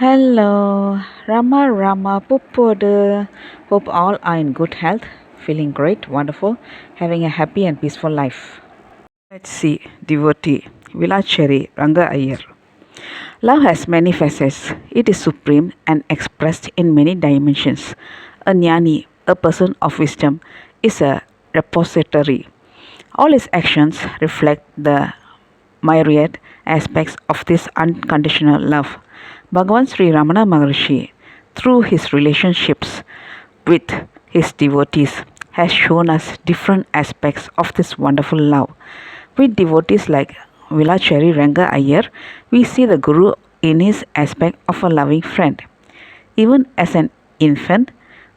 Hello, Rama Puppodu. Hope all are in good health, feeling great, wonderful, having a happy and peaceful life. Let's see, devotee, Vilacheri Ranga Iyer. Love has many facets. It is supreme and expressed in many dimensions. A jnani, a person of wisdom, is a repository. All his actions reflect the myriad aspects of this unconditional love. Bhagavan Sri Ramana Maharishi, through his relationships with his devotees, has shown us different aspects of this wonderful love. With devotees like Vilacheri Ranga Iyer, we see the Guru in his aspect of a loving friend. Even as an infant,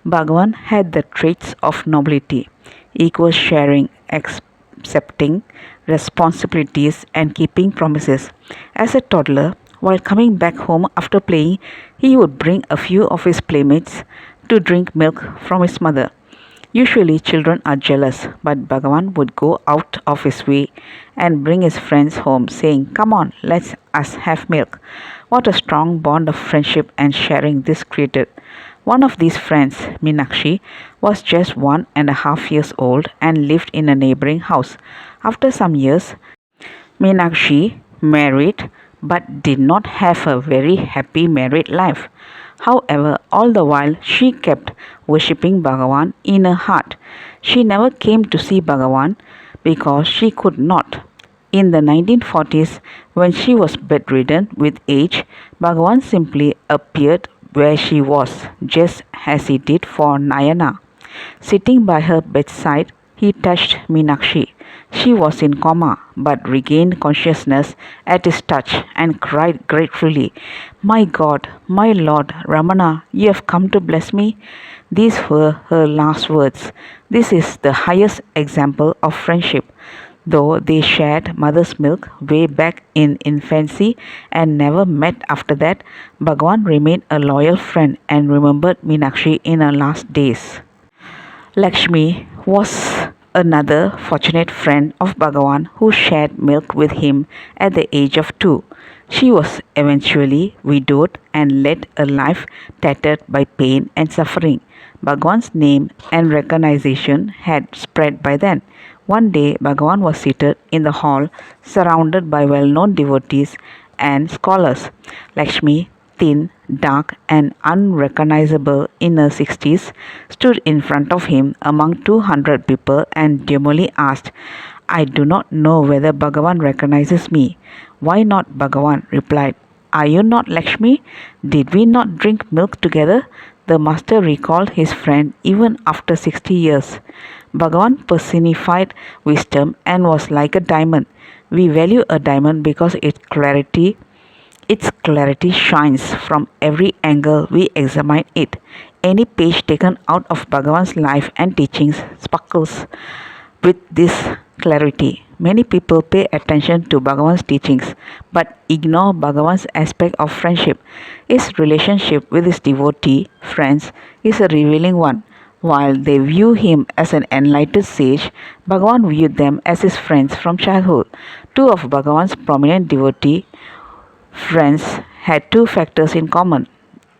Bhagavan had the traits of nobility, equal sharing, accepting responsibilities, and keeping promises. As a toddler, while coming back home after playing, he would bring a few of his playmates to drink milk from his mother. Usually, children are jealous, but Bhagavan would go out of his way and bring his friends home, saying, "Come on, let us have milk." What a strong bond of friendship and sharing this created. One of these friends, Meenakshi, was just 1.5 years old and lived in a neighboring house. After some years, Meenakshi married but did not have a very happy married life. However, all the while she kept worshipping Bhagavan in her heart. She never came to see Bhagavan because she could not. In the 1940s, when she was bedridden with age, Bhagavan simply appeared where she was, just as he did for Nayana. Sitting by her bedside, he touched Meenakshi. She was in coma, but regained consciousness at his touch and cried gratefully, "My God, my Lord, Ramana, you have come to bless me." These were her last words. This is the highest example of friendship. Though they shared mother's milk way back in infancy and never met after that, Bhagavan remained a loyal friend and remembered Meenakshi in her last days. Lakshmi was another fortunate friend of Bhagavan who shared milk with him at the age of 2. She was eventually widowed and led a life tattered by pain and suffering. Bhagavan's name and recognition had spread by then. One day, Bhagavan was seated in the hall surrounded by well-known devotees and scholars. Lakshmi, thin, dark, and unrecognizable in her 60s, stood in front of him among 200 people and demurely asked, "I do not know whether Bhagavan recognizes me." "Why not?" Bhagavan replied. "Are you not Lakshmi? Did we not drink milk together?" The master recalled his friend even after 60 years. Bhagavan personified wisdom and was like a diamond. We value a diamond because its clarity shines from every angle we examine it. Any page taken out of Bhagavan's life and teachings sparkles with this clarity. Many people pay attention to Bhagavan's teachings but ignore Bhagavan's aspect of friendship. His relationship with his devotee friends is a revealing one. While they view him as an enlightened sage, Bhagavan viewed them as his friends from childhood. Two of Bhagavan's prominent devotee friends had two factors in common.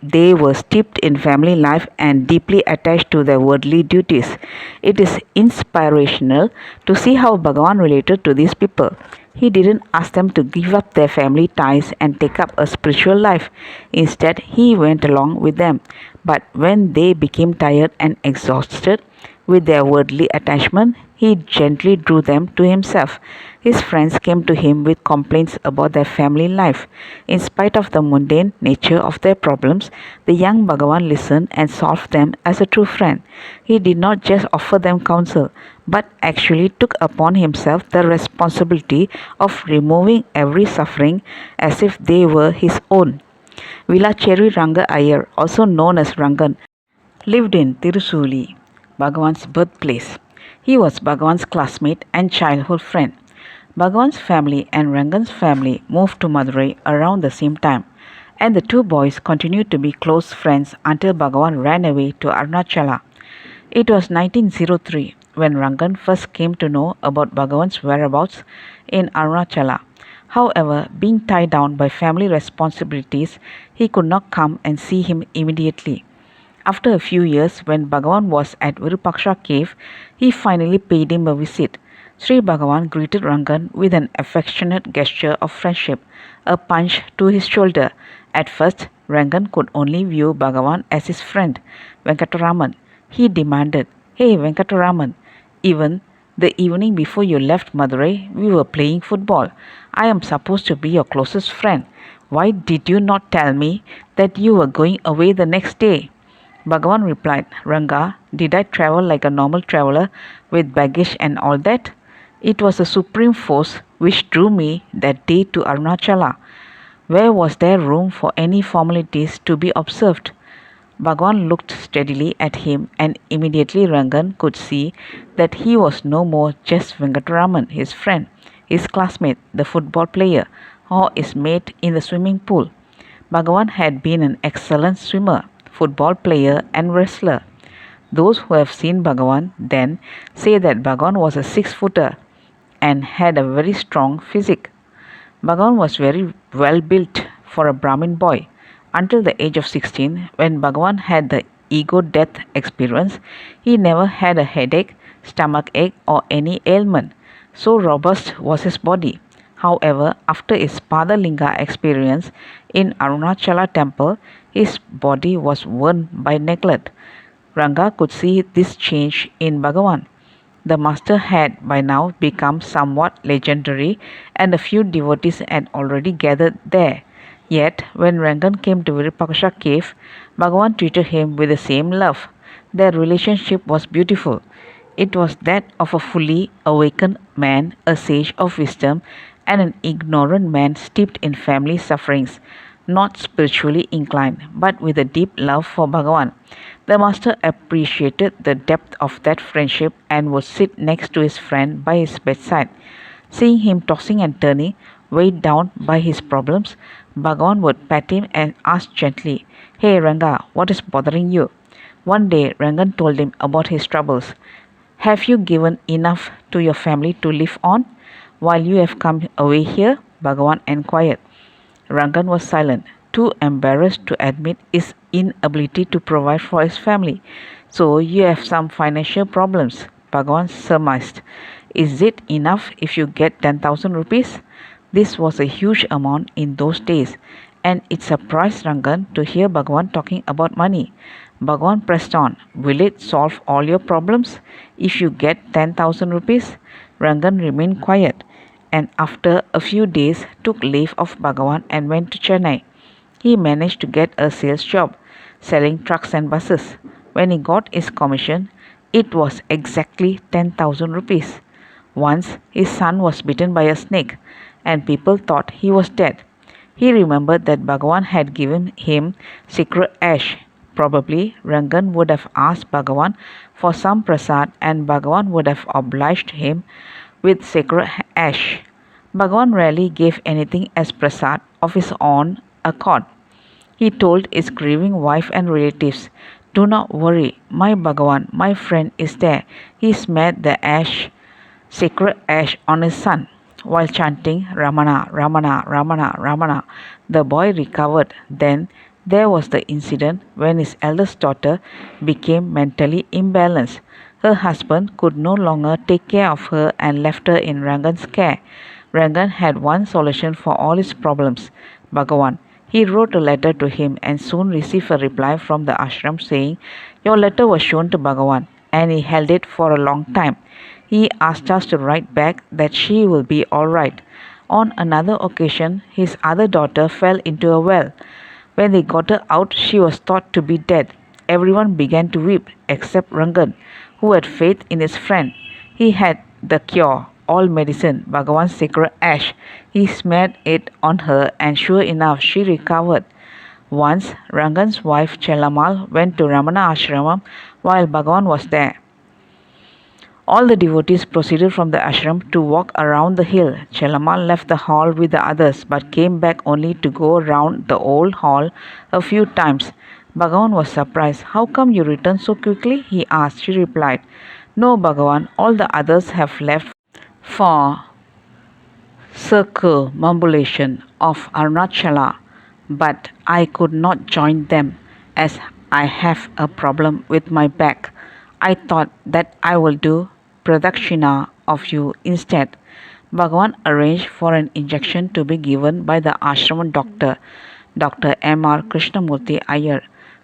They were steeped in family life and deeply attached to their worldly duties. It is inspirational to see how Bhagavan related to these people. He didn't ask them to give up their family ties and take up a spiritual life. Instead, he went along with them. But when they became tired and exhausted with their worldly attachment, he gently drew them to himself. His friends came to him with complaints about their family life. In spite of the mundane nature of their problems, the young Bhagavan listened and solved them as a true friend. He did not just offer them counsel, but actually took upon himself the responsibility of removing every suffering as if they were his own. Vilacheri Ranga Iyer, also known as Rangan, lived in Tirusuli, Bhagavan's birthplace. He was Bhagavan's classmate and childhood friend. Bhagavan's family and Rangan's family moved to Madurai around the same time, and the two boys continued to be close friends until Bhagavan ran away to Arunachala. It was 1903 when Rangan first came to know about Bhagavan's whereabouts in Arunachala. However, being tied down by family responsibilities, he could not come and see him immediately. After a few years, when Bhagavan was at Virupaksha cave, he finally paid him a visit. Sri Bhagavan greeted Rangan with an affectionate gesture of friendship, a punch to his shoulder. At first, Rangan could only view Bhagavan as his friend, Venkataraman. He demanded, "Hey Venkataraman, even the evening before you left Madurai, we were playing football. I am supposed to be your closest friend. Why did you not tell me that you were going away the next day?" Bhagavan replied, "Ranga, did I travel like a normal traveler with baggage and all that? It was a supreme force which drew me that day to Arunachala. Where was there room for any formalities to be observed?" Bhagavan looked steadily at him, and immediately Rangan could see that he was no more just Venkataraman, his friend, his classmate, the football player, or his mate in the swimming pool. Bhagavan had been an excellent swimmer, football player, and wrestler. Those who have seen Bhagavan then say that Bhagavan was a 6-footer and had a very strong physique. Bhagavan was very well built for a Brahmin boy. Until the age of 16, when Bhagavan had the ego death experience, he never had a headache, stomach ache, or any ailment. So robust was his body. However, after his Padalinga experience in Arunachala temple, his body was worn by neglect. Ranga could see this change in Bhagavan. The master had by now become somewhat legendary, and a few devotees had already gathered there. Yet, when Rangan came to Virupaksha cave, Bhagavan treated him with the same love. Their relationship was beautiful. It was that of a fully awakened man, a sage of wisdom, and an ignorant man steeped in family sufferings, not spiritually inclined, but with a deep love for Bhagavan. The master appreciated the depth of that friendship and would sit next to his friend by his bedside. Seeing him tossing and turning, weighed down by his problems, Bhagavan would pat him and ask gently, "Hey Ranga, what is bothering you?" One day, Rangan told him about his troubles. "Have you given enough to your family to live on while you have come away here?" Bhagavan inquired. Rangan was silent, too embarrassed to admit his inability to provide for his family. "So you have some financial problems," Bhagavan surmised. "Is it enough if you get 10,000 rupees?" This was a huge amount in those days, and it surprised Rangan to hear Bhagavan talking about money. Bhagavan pressed on, "Will it solve all your problems if you get 10,000 rupees?" Rangan remained quiet, and after a few days took leave of Bhagavan and went to Chennai. He managed to get a sales job, selling trucks and buses. When he got his commission, it was exactly 10,000 rupees. Once his son was bitten by a snake, and people thought he was dead. He remembered that Bhagavan had given him sacred ash. Probably Rangan would have asked Bhagavan for some prasad, and Bhagavan would have obliged him with sacred ash. Bhagavan rarely gave anything as prasad of his own accord. He told his grieving wife and relatives, "Do not worry, my Bhagavan, my friend, is there." He smeared the sacred ash on his son. While chanting Ramana, Ramana, Ramana, Ramana, the boy recovered. Then there was the incident when his eldest daughter became mentally imbalanced. Her husband could no longer take care of her and left her in Rangan's care. Rangan had one solution for all his problems: Bhagavan. He wrote a letter to him and soon received a reply from the ashram saying, "Your letter was shown to Bhagavan," and he held it for a long time. He asked us to write back that she will be all right. On another occasion, his other daughter fell into a well. When they got her out, she was thought to be dead. Everyone began to weep except Rangan, who had faith in his friend. He had the cure, all medicine, Bhagavan's sacred ash. He smeared it on her, and sure enough, she recovered. Once, Rangan's wife Chellamal went to Ramana ashramam while Bhagavan was there. All the devotees proceeded from the ashram to walk around the hill. Chellamal left the hall with the others, but came back only to go round the old hall a few times. Bhagavan was surprised. "How come you return so quickly?" he asked. She replied, "No, Bhagavan, all the others have left for circumambulation of Arunachala, but I could not join them as I have a problem with my back. I thought that I will do pradakshina of you instead. Bhagavan arranged for an injection to be given by the ashram doctor, Dr. M.R. Krishnamurti Iyer.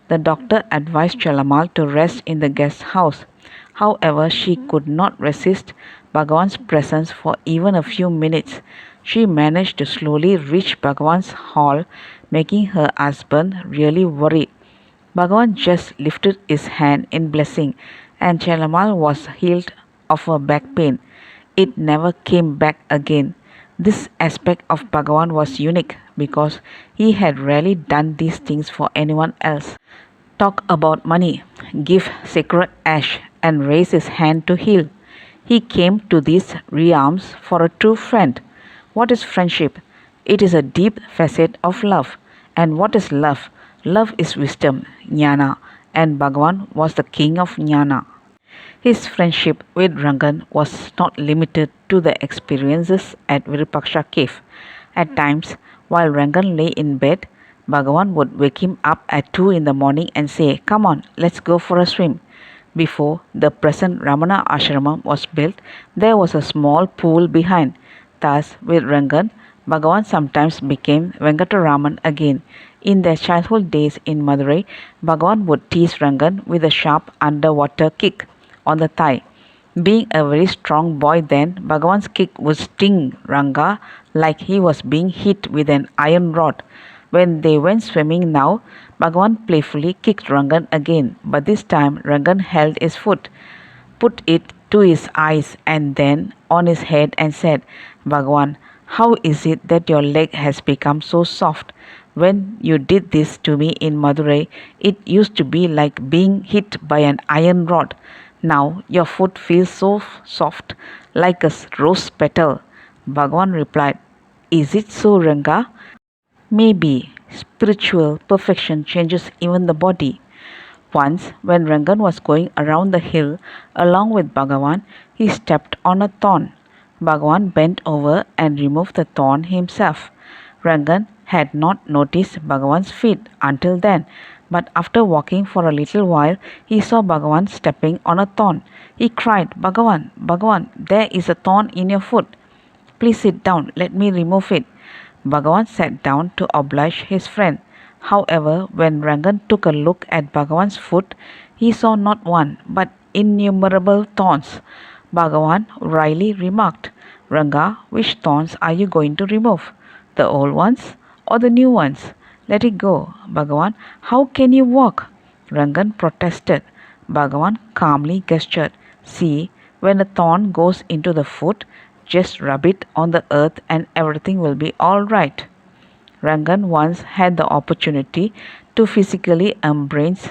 The doctor advised Chalamal to rest in the guest house. However, she could not resist Bhagavan's presence for even a few minutes. She managed to slowly reach Bhagavan's hall, making her husband really worried. Bhagavan just lifted his hand in blessing, and Chalamal was healed of her back pain. It never came back again. This aspect of Bhagavan was unique because he had rarely done these things for anyone else. Talk about money, give sacred ash, and raise his hand to heal. He came to these realms for a true friend. What is friendship? It is a deep facet of love. And what is love? Love is wisdom, jnana, and Bhagavan was the king of jnana. His friendship with Rangan was not limited to the experiences at Virupaksha cave. At times, while Rangan lay in bed, Bhagavan would wake him up at 2 in the morning and say, "Come on, let's go for a swim." Before the present Ramana ashramam was built, there was a small pool behind. Thus, with Rangan, Bhagavan sometimes became Venkataraman again. In their childhood days in Madurai, Bhagavan would tease Rangan with a sharp underwater kick on the thigh. Being a very strong boy then, Bhagavan's kick would sting Ranga like he was being hit with an iron rod. When they went swimming now, Bhagavan playfully kicked Rangan again, but this time Rangan held his foot, put it to his eyes and then on his head and said, "Bhagavan, how is it that your leg has become so soft? When you did this to me in Madurai, it used to be like being hit by an iron rod. Now your foot feels so soft, like a rose petal." Bhagavan replied, "Is it so, Ranga? Maybe spiritual perfection changes even the body." Once, when Rangan was going around the hill along with Bhagavan, he stepped on a thorn. Bhagavan bent over and removed the thorn himself. Rangan had not noticed Bhagavan's feet until then, but after walking for a little while, he saw Bhagavan stepping on a thorn. He cried, "Bhagavan, Bhagavan, there is a thorn in your foot. Please sit down, let me remove it." Bhagavan sat down to oblige his friend. However, when Rangan took a look at Bhagavan's foot, he saw not one, but innumerable thorns. Bhagavan wryly remarked, "Ranga, which thorns are you going to remove? The old ones or the new ones? Let it go." "Bhagavan, how can you walk?" Rangan protested. Bhagavan calmly gestured, "See, when a thorn goes into the foot, just rub it on the earth and everything will be all right." Rangan once had the opportunity to physically embrace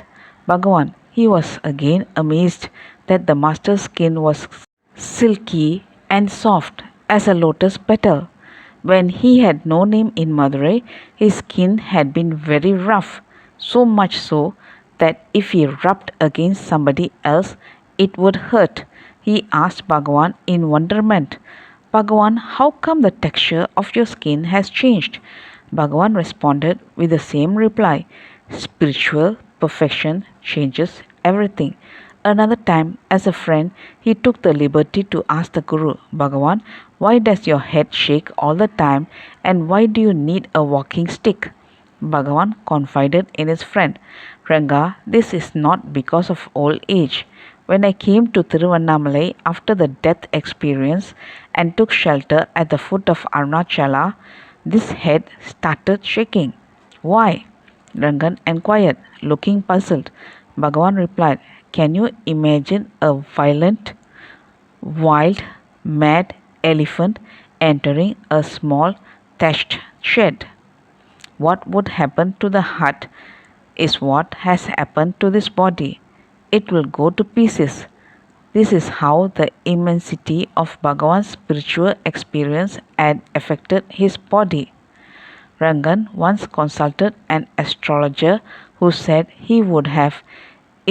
Bhagavan. He was again amazed that the master's skin was silky and soft as a lotus petal. When he had known him in Madurai, his skin had been very rough, so much so that if he rubbed against somebody else, it would hurt. He asked Bhagavan in wonderment, "Bhagavan, how come the texture of your skin has changed?" Bhagavan responded with the same reply, "Spiritual perfection changes everything." Another time, as a friend, he took the liberty to ask the Guru, "Bhagavan, why does your head shake all the time and why do you need a walking stick?" Bhagavan confided in his friend, "Ranga, this is not because of old age. When I came to Tiruvannamalai after the death experience and took shelter at the foot of Arunachala, this head started shaking." "Why?" Rangan inquired, looking puzzled. Bhagavan replied, "Can you imagine a violent, wild, mad elephant entering a small thatched shed? What would happen to the hut is what has happened to this body. It will go to pieces." This is how the immensity of Bhagavan's spiritual experience had affected his body. Rangan once consulted an astrologer who said he would have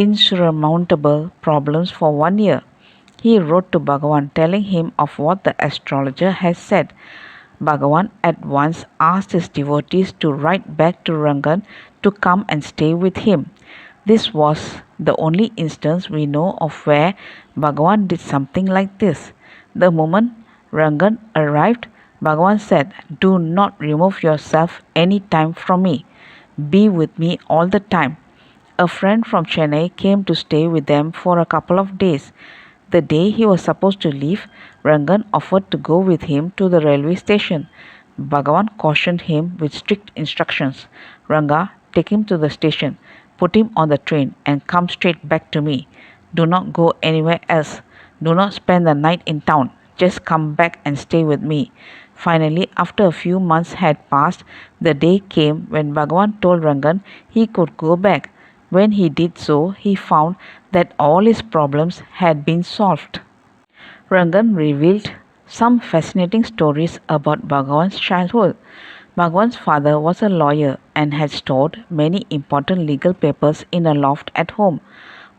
insurmountable problems for 1 year. He wrote to Bhagavan telling him of what the astrologer had said. Bhagavan at once asked his devotees to write back to Rangan to come and stay with him. This was the only instance we know of where Bhagavan did something like this. The moment Rangan arrived, Bhagavan said, "Do not remove yourself any time from me. Be with me all the time." A friend from Chennai came to stay with them for a couple of days. The day he was supposed to leave, Rangan offered to go with him to the railway station. Bhagavan cautioned him with strict instructions. "Ranga, take him to the station, put him on the train, and come straight back to me. Do not go anywhere else. Do not spend the night in town. Just come back and stay with me." Finally, after a few months had passed, the day came when Bhagavan told Rangan he could go back. When he did so, he found that all his problems had been solved. Rangan revealed some fascinating stories about Bhagavan's childhood. Bhagavan's father was a lawyer and had stored many important legal papers in a loft at home.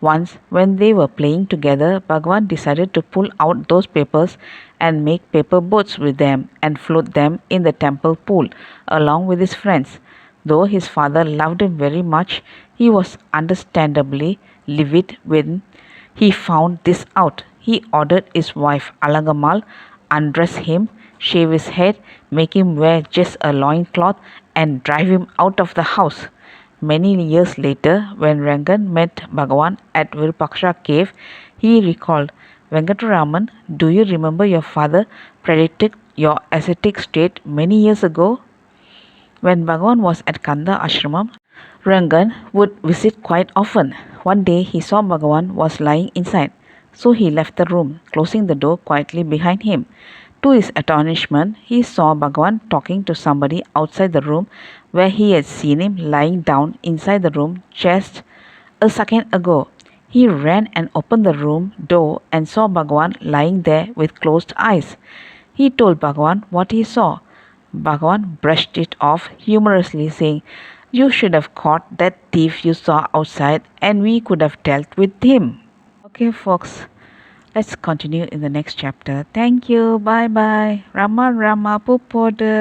Once, when they were playing together, Bhagavan decided to pull out those papers and make paper boats with them and float them in the temple pool along with his friends. Though his father loved him very much, he was understandably livid when he found this out. He ordered his wife Alangamal undress him, shave his head, make him wear just a loincloth, and drive him out of the house. Many years later, when Rangan met Bhagavan at Virupaksha cave, he recalled, "Venkataraman, do you remember your father predicted your ascetic state many years ago?" When Bhagavan was at Kanda Ashramam, Rangan would visit quite often. One day he saw Bhagavan was lying inside, so he left the room, closing the door quietly behind him. To his astonishment, he saw Bhagavan talking to somebody outside the room where he had seen him lying down inside the room just a second ago. He ran and opened the room door and saw Bhagavan lying there with closed eyes. He told Bhagavan what he saw. Bhagavan brushed it off humorously, saying, "You should have caught that thief you saw outside and we could have dealt with him." Okay, folks, let's continue in the next chapter. Thank you. Bye bye. Rama Rama Pupoda.